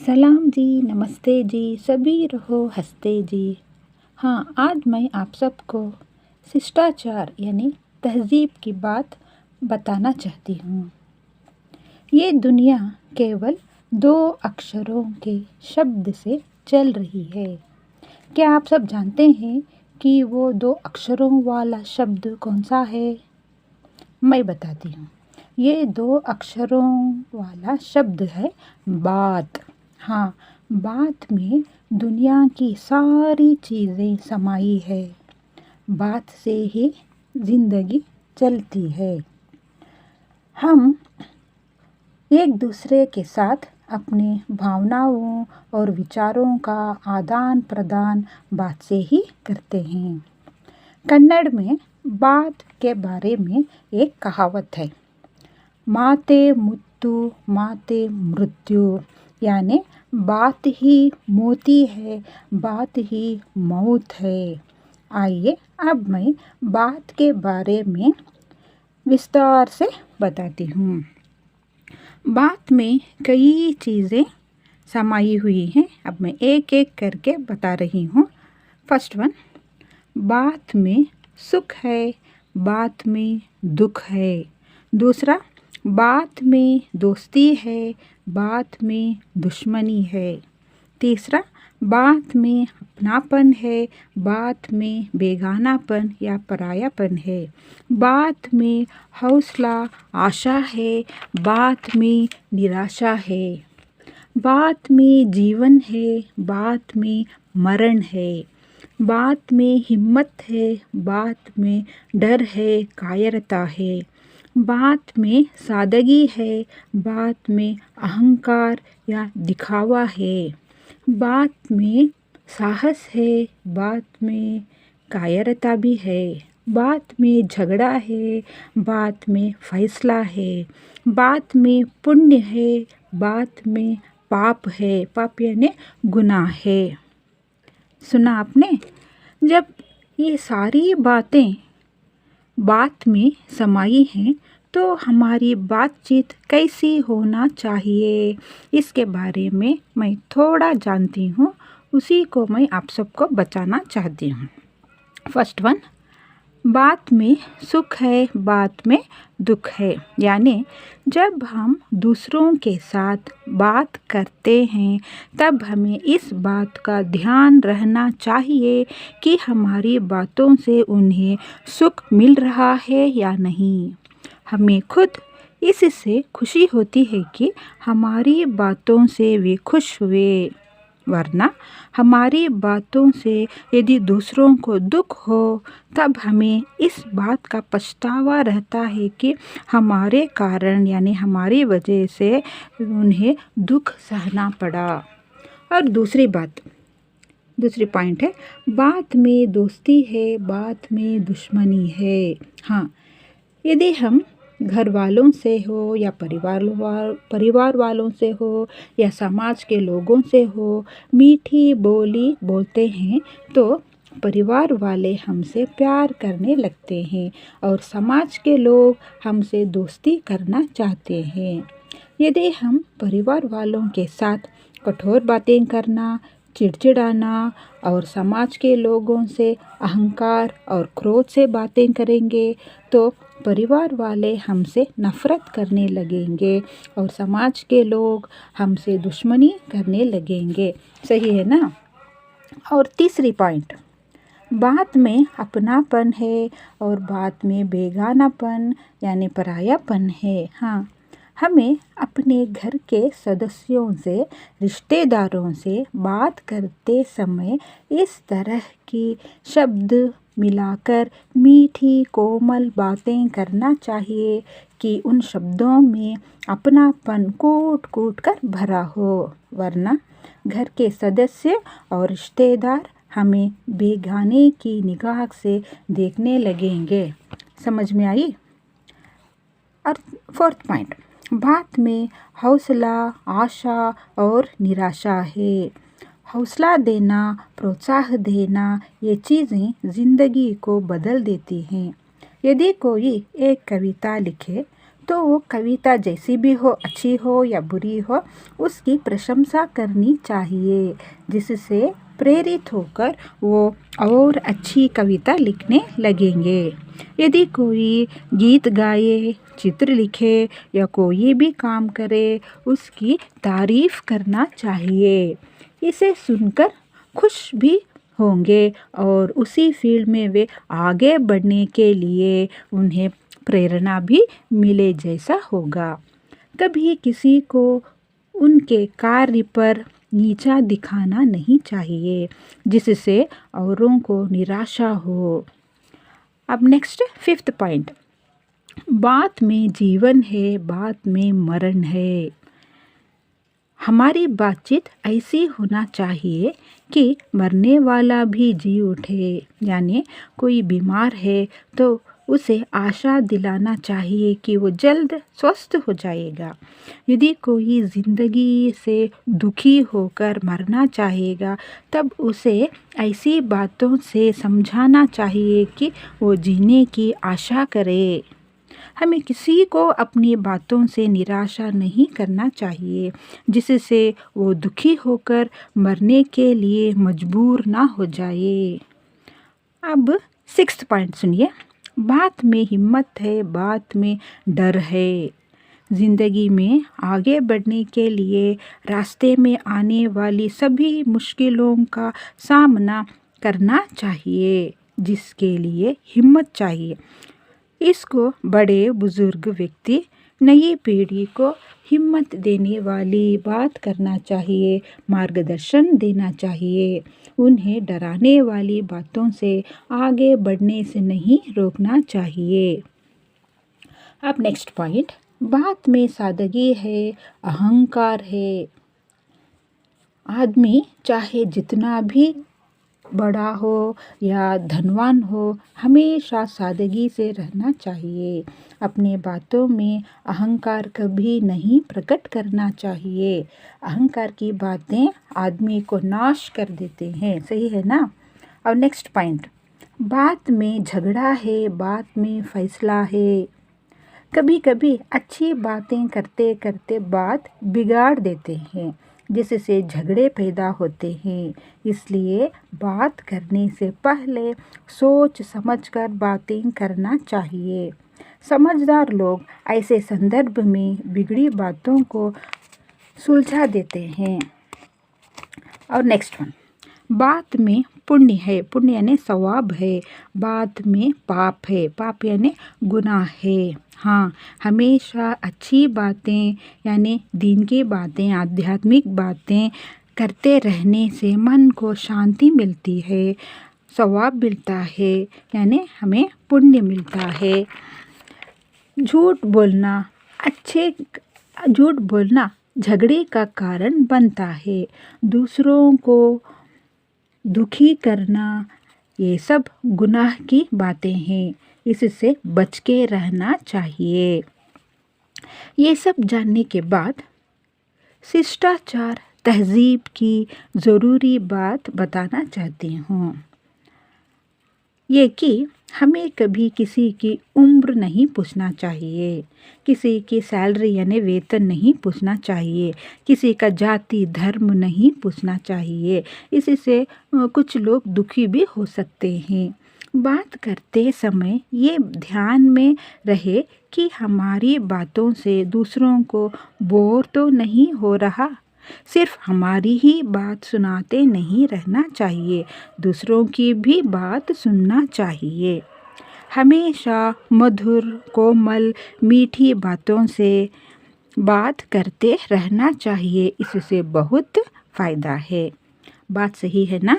सलाम जी, नमस्ते जी, सभी रहो हंसते जी। हाँ, आज मैं आप सबको शिष्टाचार यानी तहज़ीब की बात बताना चाहती हूँ। ये दुनिया केवल 2 अक्षरों के शब्द से चल रही है। क्या आप सब जानते हैं कि वो 2 अक्षरों वाला शब्द कौन सा है? मैं बताती हूँ। ये 2 अक्षरों वाला शब्द है बात। हाँ, बात में दुनिया की सारी चीज़ें समाई है। बात से ही ज़िंदगी चलती है। हम एक दूसरे के साथ अपनी भावनाओं और विचारों का आदान प्रदान बात से ही करते हैं। कन्नड़ में बात के बारे में एक कहावत है, माते मुत्तु माते मृत्यु, यानी बात ही मोती है, बात ही मौत है। आइए अब मैं बात के बारे में विस्तार से बताती हूँ। बात में कई चीज़ें समाई हुई हैं। अब मैं एक एक करके बता रही हूँ। फर्स्ट वन, बात में सुख है, बात में दुख है। दूसरा, बात में दोस्ती है, बात में दुश्मनी है। तीसरा, बात में अपनापन है, बात में बेगानापन या परायापन है। बात में हौसला आशा है, बात में निराशा है। बात में जीवन है, बात में मरण है। बात में हिम्मत है, बात में डर है, कायरता है। बात में सादगी है, बात में अहंकार या दिखावा है। बात में साहस है, बात में कायरता भी है। बात में झगड़ा है, बात में फैसला है। बात में पुण्य है, बात में पाप है। पाप यानी गुनाह है। सुना आपने? जब ये सारी बातें बात में समाई हैं तो हमारी बातचीत कैसी होना चाहिए, इसके बारे में मैं थोड़ा जानती हूँ, उसी को मैं आप सबको बताना चाहती हूँ। फर्स्ट वन, बात में सुख है, बात में दुख है। यानी जब हम दूसरों के साथ बात करते हैं तब हमें इस बात का ध्यान रहना चाहिए कि हमारी बातों से उन्हें सुख मिल रहा है या नहीं। हमें खुद इससे खुशी होती है कि हमारी बातों से वे खुश हुए, वरना हमारी बातों से यदि दूसरों को दुख हो तब हमें इस बात का पछतावा रहता है कि हमारे कारण यानी हमारी वजह से उन्हें दुख सहना पड़ा। और दूसरी पॉइंट है, बात में दोस्ती है, बात में दुश्मनी है। हाँ, यदि हम घर वालों से हो या परिवार वालों से हो या समाज के लोगों से हो मीठी बोली बोलते हैं तो परिवार वाले हमसे प्यार करने लगते हैं और समाज के लोग हमसे दोस्ती करना चाहते हैं। यदि हम परिवार वालों के साथ कठोर बातें करना, चिड़चिड़ाना और समाज के लोगों से अहंकार और क्रोध से बातें करेंगे तो परिवार वाले हमसे नफ़रत करने लगेंगे और समाज के लोग हमसे दुश्मनी करने लगेंगे। सही है ना? और तीसरी पॉइंट, बात में अपनापन है और बात में बेगानापन यानी परायापन है। हाँ, हमें अपने घर के सदस्यों से, रिश्तेदारों से बात करते समय इस तरह की शब्द मिलाकर मीठी कोमल बातें करना चाहिए कि उन शब्दों में अपनापन कूट कूट कर भरा हो, वरना घर के सदस्य और रिश्तेदार हमें बेगाने की निगाह से देखने लगेंगे। समझ में आई? और फोर्थ पॉइंट, बात में हौसला आशा और निराशा है। हौसला देना, प्रोत्साहन देना, ये चीज़ें ज़िंदगी को बदल देती हैं। यदि कोई एक कविता लिखे तो वो कविता जैसी भी हो, अच्छी हो या बुरी हो, उसकी प्रशंसा करनी चाहिए, जिससे प्रेरित होकर वो और अच्छी कविता लिखने लगेंगे। यदि कोई गीत गाए, चित्र लिखे या कोई भी काम करे, उसकी तारीफ करना चाहिए। इसे सुनकर खुश भी होंगे और उसी फील्ड में वे आगे बढ़ने के लिए उन्हें प्रेरणा भी मिले जैसा होगा। कभी किसी को उनके कार्य पर नीचा दिखाना नहीं चाहिए, जिससे औरों को निराशा हो। अब नेक्स्ट 5th पॉइंट, बात में जीवन है, बात में मरण है। हमारी बातचीत ऐसी होना चाहिए कि मरने वाला भी जी उठे। यानी कोई बीमार है तो उसे आशा दिलाना चाहिए कि वो जल्द स्वस्थ हो जाएगा। यदि कोई ज़िंदगी से दुखी होकर मरना चाहेगा, तब उसे ऐसी बातों से समझाना चाहिए कि वो जीने की आशा करे। हमें किसी को अपनी बातों से निराशा नहीं करना चाहिए, जिससे वो दुखी होकर मरने के लिए मजबूर ना हो जाए। अब 6th पॉइंट सुनिए, बात में हिम्मत है, बात में डर है। ज़िंदगी में आगे बढ़ने के लिए रास्ते में आने वाली सभी मुश्किलों का सामना करना चाहिए, जिसके लिए हिम्मत चाहिए। इसको बड़े बुजुर्ग व्यक्ति नई पीढ़ी को हिम्मत देने वाली बात करना चाहिए, मार्गदर्शन देना चाहिए। उन्हें डराने वाली बातों से आगे बढ़ने से नहीं रोकना चाहिए। अब नेक्स्ट पॉइंट, बात में सादगी है, अहंकार है। आदमी चाहे जितना भी बड़ा हो या धनवान हो, हमेशा सादगी से रहना चाहिए। अपने बातों में अहंकार कभी नहीं प्रकट करना चाहिए। अहंकार की बातें आदमी को नाश कर देते हैं, सही है ना। और नेक्स्ट पॉइंट, बात में झगड़ा है, बात में फैसला है। कभी कभी अच्छी बातें करते करते बात बिगाड़ देते हैं, जिससे झगड़े पैदा होते हैं। इसलिए बात करने से पहले सोच समझकर बातें करना चाहिए। समझदार लोग ऐसे संदर्भ में बिगड़ी बातों को सुलझा देते हैं। और नेक्स्ट वन, बात में पुण्य है, पुण्य यानी सवाब है। बात में पाप है, पाप यानी गुनाह है। हाँ, हमेशा अच्छी बातें यानी दीन की बातें, आध्यात्मिक बातें करते रहने से मन को शांति मिलती है, सवाब मिलता है, यानी हमें पुण्य मिलता है। झूठ बोलना झगड़े का कारण बनता है। दूसरों को दुखी करना, ये सब गुनाह की बातें हैं। इससे बच के रहना चाहिए। ये सब जानने के बाद शिष्टाचार, तहजीब की ज़रूरी बात बताना चाहती हूँ। ये कि हमें कभी किसी की उम्र नहीं पूछना चाहिए, किसी की सैलरी यानी वेतन नहीं पूछना चाहिए, किसी का जाति धर्म नहीं पूछना चाहिए। इससे कुछ लोग दुखी भी हो सकते हैं। बात करते समय ये ध्यान में रहे कि हमारी बातों से दूसरों को बोर तो नहीं हो रहा। सिर्फ हमारी ही बात सुनाते नहीं रहना चाहिए, दूसरों की भी बात सुनना चाहिए। हमेशा मधुर, कोमल, मीठी बातों से बात करते रहना चाहिए। इससे बहुत फ़ायदा है। बात सही है ना।